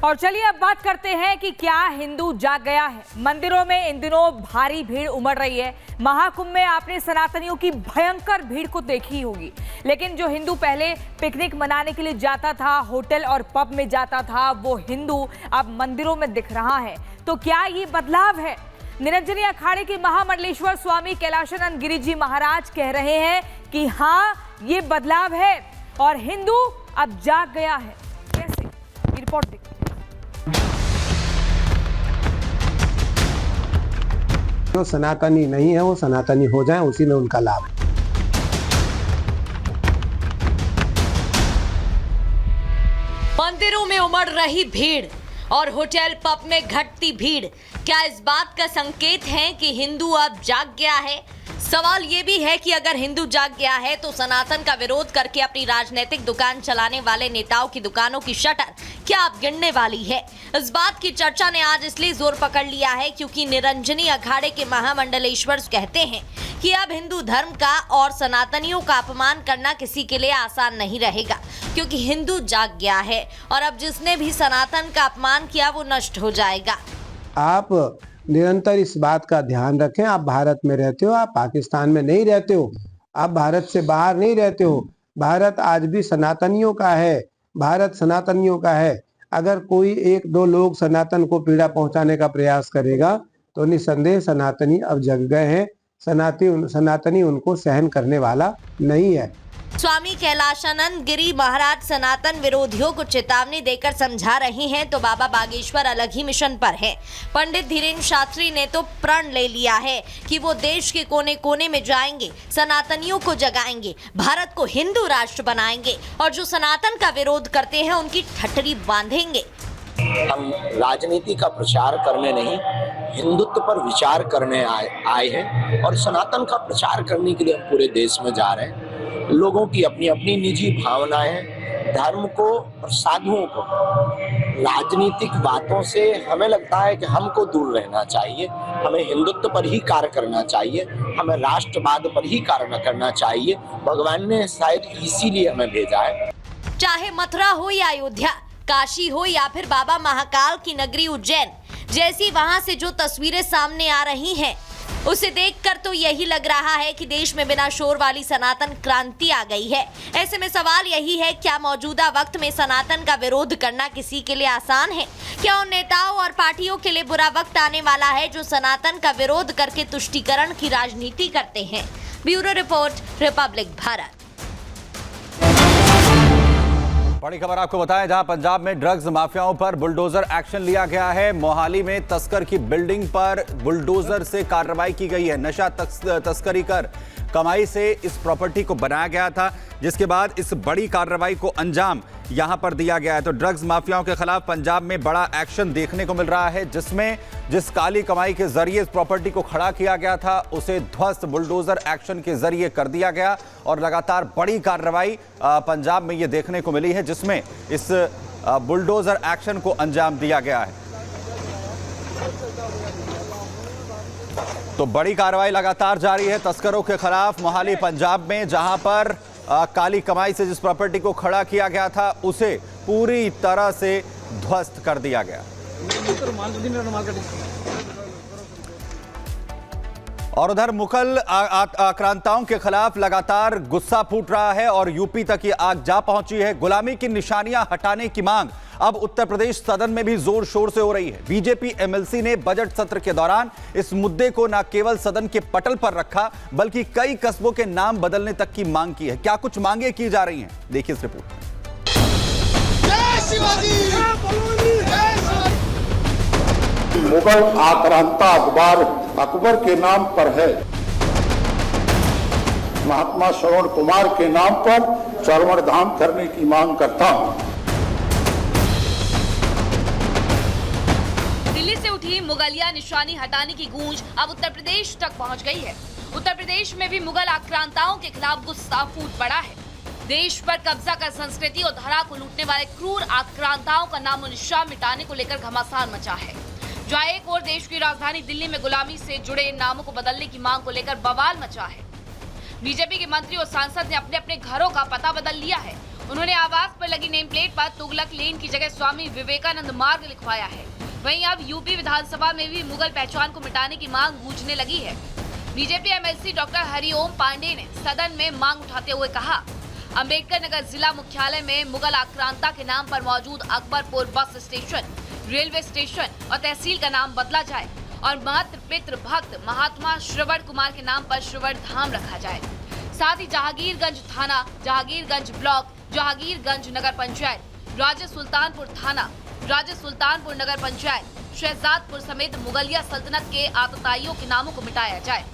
और चलिए अब बात करते हैं कि क्या हिंदू जाग गया है। मंदिरों में इन दिनों भारी भीड़ उमड़ रही है। महाकुंभ में आपने सनातनियों की भयंकर भीड़ को देखी होगी, लेकिन जो हिंदू पहले पिकनिक मनाने के लिए जाता था, होटल और पब में जाता था, वो हिंदू अब मंदिरों में दिख रहा है। तो क्या ये बदलाव है? निरंजनी अखाड़े के महामंडलेश्वर स्वामी कैलाशानंद गिरी जी महाराज कह रहे हैं कि हाँ, ये बदलाव है और हिंदू अब जाग गया है। कैसे? ये रिपोर्ट देखिए। जो सनातनी नहीं है वो सनातनी हो जाए, उसी में उनका लाभ है। मंदिरों में उमड़ रही भीड़ और होटल पब में घटती भीड़ क्या इस बात का संकेत है कि हिंदू अब जाग गया है? सवाल ये भी है कि अगर हिंदू जाग गया है तो सनातन का विरोध करके अपनी राजनीतिक दुकान चलाने वाले नेताओं की दुकानों की शटर क्या अब गिरने वाली है? इस बात की चर्चा ने आज इसलिए जोर पकड़ लिया है क्योंकि निरंजनी अखाड़े के महामंडलेश्वर कहते हैं कि अब हिंदू धर्म का और सनातनियों का अपमान करना किसी के लिए आसान नहीं रहेगा, क्योंकि हिंदू जाग गया है और अब जिसने भी सनातन का अपमान किया वो नष्ट हो जाएगा। आप निरंतर इस बात का ध्यान रखें। आप भारत में रहते हो, आप पाकिस्तान में नहीं रहते हो, आप भारत से बाहर नहीं रहते हो। भारत आज भी सनातनियों का है, भारत सनातनियों का है। अगर कोई एक दो लोग सनातन को पीड़ा पहुंचाने का प्रयास करेगा तो निसंदेह सनातनी अब जग गए हैं। सनातनी उनको सहन करने वाला नहीं है। स्वामी कैलाशानंद गिरी महाराज सनातन विरोधियों को चेतावनी देकर समझा रहे हैं तो बाबा बागेश्वर अलग ही मिशन पर हैं। पंडित धीरेन्द्र शास्त्री ने तो प्रण ले लिया है कि वो देश के कोने कोने में जाएंगे, सनातनियों को जगाएंगे, भारत को हिंदू राष्ट्र बनाएंगे और जो सनातन का विरोध करते हैं उनकी ठठरी बांधेंगे। हम राजनीति का प्रचार करने नहीं, हिंदुत्व पर विचार करने आए हैं और सनातन का प्रचार करने के लिए हम पूरे देश में जा रहे हैं। लोगों की अपनी अपनी निजी भावनाएं, धर्म को और साधुओं को राजनीतिक बातों से हमें लगता है कि हमको दूर रहना चाहिए। हमें हिंदुत्व पर ही कार्य करना चाहिए, हमें राष्ट्रवाद पर ही कार्य करना चाहिए। भगवान ने शायद इसीलिए हमें भेजा है। चाहे मथुरा हो या अयोध्या, काशी हो या फिर बाबा महाकाल की नगरी उज्जैन जैसी वहां से जो तस्वीरें सामने आ रही हैं, उसे देखकर तो यही लग रहा है कि देश में बिना शोर वाली सनातन क्रांति आ गई है। ऐसे में सवाल यही है, क्या मौजूदा वक्त में सनातन का विरोध करना किसी के लिए आसान है? क्या उन नेताओं और पार्टियों के लिए बुरा वक्त आने वाला है जो सनातन का विरोध करके तुष्टीकरण की राजनीति करते हैं? Bureau report, Republic Bharat. बड़ी खबर आपको बताएं, जहां पंजाब में ड्रग्स माफियाओं पर बुलडोजर एक्शन लिया गया है। मोहाली में तस्कर की बिल्डिंग पर बुलडोजर से कार्रवाई की गई है। नशा तस्करी कर कमाई से इस प्रॉपर्टी को बनाया गया था, जिसके बाद इस बड़ी कार्रवाई को अंजाम यहां पर दिया गया है। तो ड्रग्स माफियाओं के खिलाफ पंजाब में बड़ा एक्शन देखने को मिल रहा है, जिसमें जिस काली कमाई के जरिए इस प्रॉपर्टी को खड़ा किया गया था उसे ध्वस्त बुलडोजर एक्शन के जरिए कर दिया गया और लगातार बड़ी कार्रवाई पंजाब में ये देखने को मिली है, जिसमें इस बुलडोजर एक्शन को अंजाम दिया गया है। तो बड़ी कार्रवाई लगातार जारी है तस्करों के खिलाफ मोहाली पंजाब में, जहां पर काली कमाई से जिस प्रॉपर्टी को खड़ा किया गया था उसे पूरी तरह से ध्वस्त कर दिया गया। और उधर मुगल आक्रांताओं के खिलाफ लगातार गुस्सा फूट रहा है और यूपी तक ये आग जा पहुंची है। गुलामी की निशानियां हटाने की मांग अब उत्तर प्रदेश सदन में भी जोर शोर से हो रही है। बीजेपी एमएलसी ने बजट सत्र के दौरान इस मुद्दे को न केवल सदन के पटल पर रखा, बल्कि कई कस्बों के नाम बदलने तक की मांग की है। क्या कुछ मांगे की जा रही हैं, देखिए इस रिपोर्ट में। मुगल आक्रांता अकबर के नाम पर है। महात्मा श्रवण कुमार के नाम पर चरवण धाम करने की मांग करता हूं। दिल्ली से उठी मुगलिया निशानी हटाने की गूंज अब उत्तर प्रदेश तक पहुंच गई है। उत्तर प्रदेश में भी मुगल आक्रांताओं के खिलाफ गुस्सा फूट पड़ा है। देश पर कब्जा कर संस्कृति और धरा को लूटने वाले क्रूर आक्रांताओं का नामो निशान मिटाने को लेकर घमासान मचा है। जहां एक और देश की राजधानी दिल्ली में गुलामी से जुड़े नामों को बदलने की मांग को लेकर बवाल मचा है। बीजेपी के मंत्री और सांसद ने अपने अपने घरों का पता बदल लिया है। उन्होंने आवास पर लगी नेम प्लेट पर तुगलक लेन की जगह स्वामी विवेकानंद मार्ग लिखवाया है। वहीं अब यूपी विधानसभा में भी मुगल पहचान को मिटाने की मांग गूंजने लगी है। BJP MLC doctor Hariom Pande ने सदन में मांग उठाते हुए कहा, अंबेडकर नगर जिला मुख्यालय में मुगल आक्रांता के नाम पर मौजूद Akbarpur bus station, railway station और तहसील का नाम बदला जाए और मातृ पितृ भक्त महात्मा श्रवण कुमार के नाम पर श्रवण धाम रखा जाए। साथ ही जहांगीरगंज थाना, जहांगीरगंज ब्लॉक, जहांगीरगंज नगर पंचायत, राजा सुल्तानपुर थाना, राजा सुल्तानपुर नगर पंचायत, शहजादपुर समेत मुगलिया सल्तनत के आतताइयों के नामों को मिटाया जाए।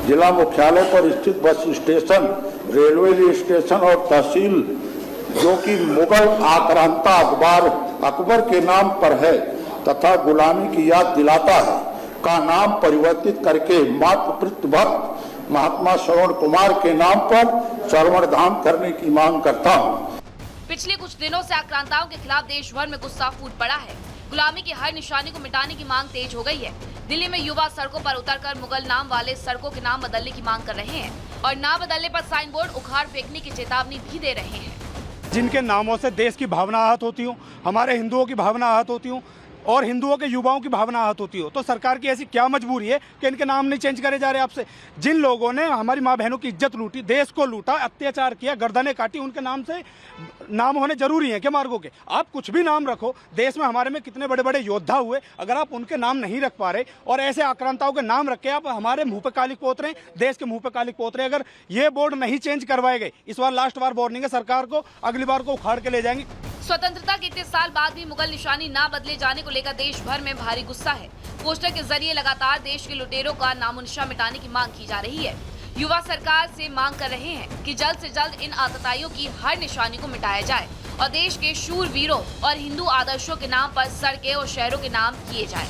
जिला मुख्यालय पर स्थित बस स्टेशन, रेलवे स्टेशन और तहसील जो कि मुगल आक्रांता अकबर के नाम पर है तथा गुलामी की याद दिलाता है का नाम परिवर्तित करके मातृ पितृ भक्त महात्मा श्रवण कुमार के नाम पर श्रवण धाम करने की मांग करता हूँ। पिछले कुछ दिनों से आक्रांताओं के खिलाफ देश भर में गुस्सा फूट पड़ा है। गुलामी की हर निशानी को मिटाने की मांग तेज हो गई है। दिल्ली में युवा सड़कों पर उतरकर मुगल नाम वाले सड़कों के नाम बदलने की मांग कर रहे हैं और ना बदलने पर साइन बोर्ड उखाड़ फेंकने की चेतावनी भी दे रहे हैं। जिनके नामों से देश की भावना आहत होती हो, हमारे हिंदुओं की भावना आहत होती हो और हिंदुओं के युवाओं की भावना आहत होती हो, तो सरकार की ऐसी क्या मजबूरी है कि इनके नाम नहीं चेंज करे जा रहे आपसे। जिन लोगों ने हमारी माँ बहनों की इज्जत लूटी, देश को लूटा, अत्याचार किया, गर्दनें काटी, उनके नाम से नाम होने जरूरी है क्या मार्गों के? आप कुछ भी नाम रखो, देश में हमारे में कितने बड़े बड़े योद्धा हुए, अगर आप उनके नाम नहीं रख पा रहे और ऐसे आक्रांताओं के नाम रख के आप हमारे मुंह पे कालिक पोत रहे हैं, देश के मुंह पे कालिक पोत रहे हैं। अगर ये बोर्ड नहीं चेंज करवाए गए, इस बार लास्ट बार वार्निंग है सरकार को, अगली बार को उखाड़ के ले जाएंगे। स्वतंत्रता के इतने साल बाद भी मुगल निशानी ना बदले जाने को लेकर देश भर में भारी गुस्सा है। पोस्टर के जरिए लगातार देश के लुटेरों का नामोनिशान मिटाने की मांग की जा रही है। युवा सरकार से मांग कर रहे हैं कि जल्द से जल्द इन आतताइयों की हर निशानी को मिटाया जाए और देश के शूरवीरों और हिंदू आदर्शों के नाम पर सड़कें और शहरों के नाम किए जाए।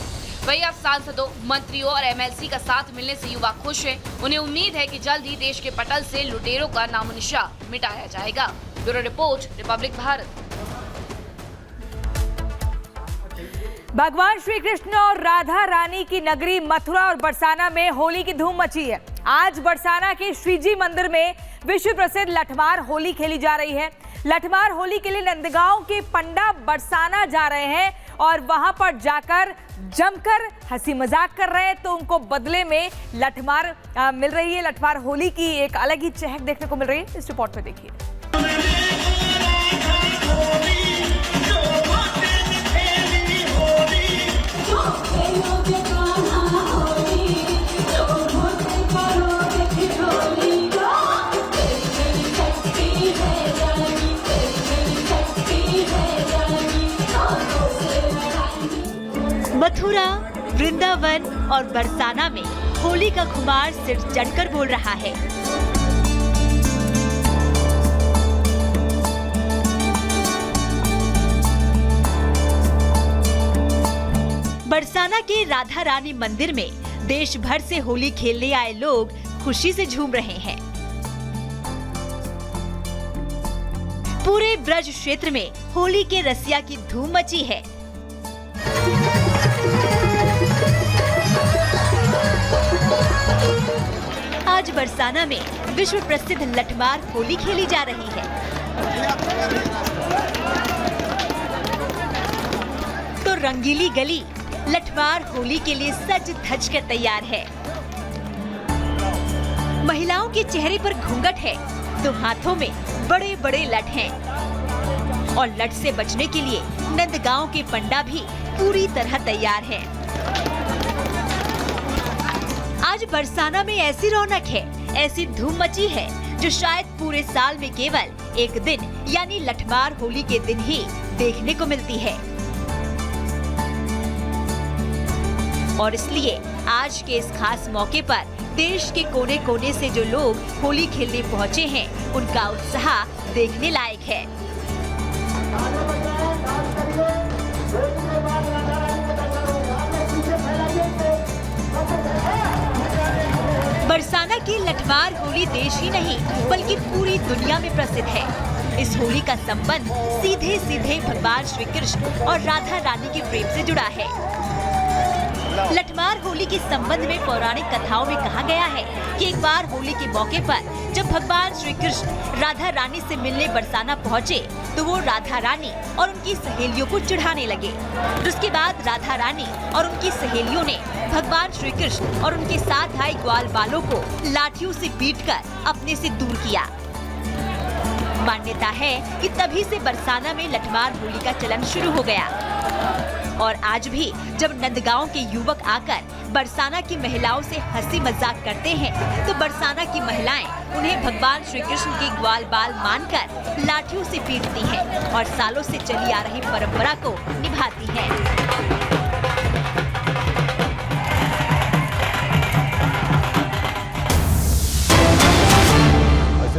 वहीं अब सांसदों, मंत्रियों और एमएलसी का साथ मिलने से युवा खुश हैं। उन्हें उम्मीद है कि जल्द ही देश के पटल से लुटेरों का नामोनिशान मिटाया जाएगा। Bureau report, Republic Bharat. भगवान श्री कृष्ण और राधा रानी की नगरी मथुरा और बरसाना में होली की धूम मची है। आज बरसाना के श्रीजी मंदिर में विश्व प्रसिद्ध लठमार होली खेली जा रही है। लठमार होली के लिए नंदगांव के पंडा बरसाना जा रहे हैं और वहां पर जाकर जमकर हंसी मजाक कर रहे हैं, तो उनको बदले में लठमार मिल रही है। लठमार होली की एक अलग ही चहक देखने को मिल रही है। इस रिपोर्ट में देखिए। मथुरा, वृंदावन और बरसाना में होली का खुमार सिर चढ़कर बोल रहा है। बरसाना के राधा रानी मंदिर में देश भर से होली खेलने आए लोग खुशी से झूम रहे हैं। पूरे ब्रज क्षेत्र में होली के रसिया की धूम मची है। आज बरसाना में विश्व प्रसिद्ध लठमार होली खेली जा रही है। तो रंगीली गली लठमार होली के लिए सज धज कर तैयार है। महिलाओं के चेहरे पर घूंघट है तो हाथों में बड़े बड़े लठ हैं और लठ से बचने के लिए नंदगांव के पंडा भी पूरी तरह तैयार हैं। आज बरसाना में ऐसी रौनक है, ऐसी धूम मची है जो शायद पूरे साल में केवल एक दिन यानी लठमार होली के दिन ही देखने को मिलती है। और इसलिए आज के इस खास मौके पर देश के कोने कोने से जो लोग होली खेलने पहुंचे हैं, उनका उत्साह देखने लायक है। बरसाना की लठमार होली देश ही नहीं बल्कि पूरी दुनिया में प्रसिद्ध है। इस होली का संबंध सीधे सीधे भगवान श्री कृष्ण और राधा रानी के प्रेम से जुड़ा है। लठमार होली के संबंध में पौराणिक कथाओं में कहा गया है कि एक बार होली के मौके पर जब भगवान श्री कृष्ण राधा रानी से मिलने बरसाना पहुँचे तो वो राधा रानी और उनकी सहेलियों को चिढ़ाने लगे। उसके बाद राधा रानी और उनकी सहेलियों ने भगवान श्री कृष्ण और उनके साथ आए ग्वाल बालों को लाठियों से पीटकर अपने से दूर किया। मान्यता है कि तभी से बरसाना में लठमार होली का चलन शुरू हो गया और आज भी जब नंदगांव के युवक आकर बरसाना की महिलाओं से हंसी मजाक करते हैं तो बरसाना की महिलाएं उन्हें भगवान श्री कृष्ण के ग्वाल बाल मानकर लाठियों से पीटती हैं और सालों से चली आ रही परंपरा को निभाती हैं।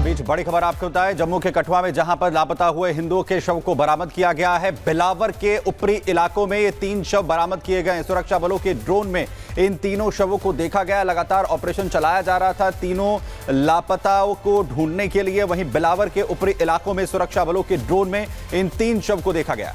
बीच बड़ी खबर आपको बताएं, जम्मू के कठुआ में जहां पर लापता हुए हिंदुओं के शव को बरामद किया गया है। बिलावर के ऊपरी इलाकों में ये 3 शव बरामद किए गए। सुरक्षा बलों के ड्रोन में इन तीनों शवों को देखा गया। लगातार ऑपरेशन चलाया जा रहा था तीनों लापताओं को ढूंढने के लिए। वहीं बिलावर के ऊपरी इलाकों में सुरक्षा बलों के ड्रोन में इन 3 शव को देखा गया।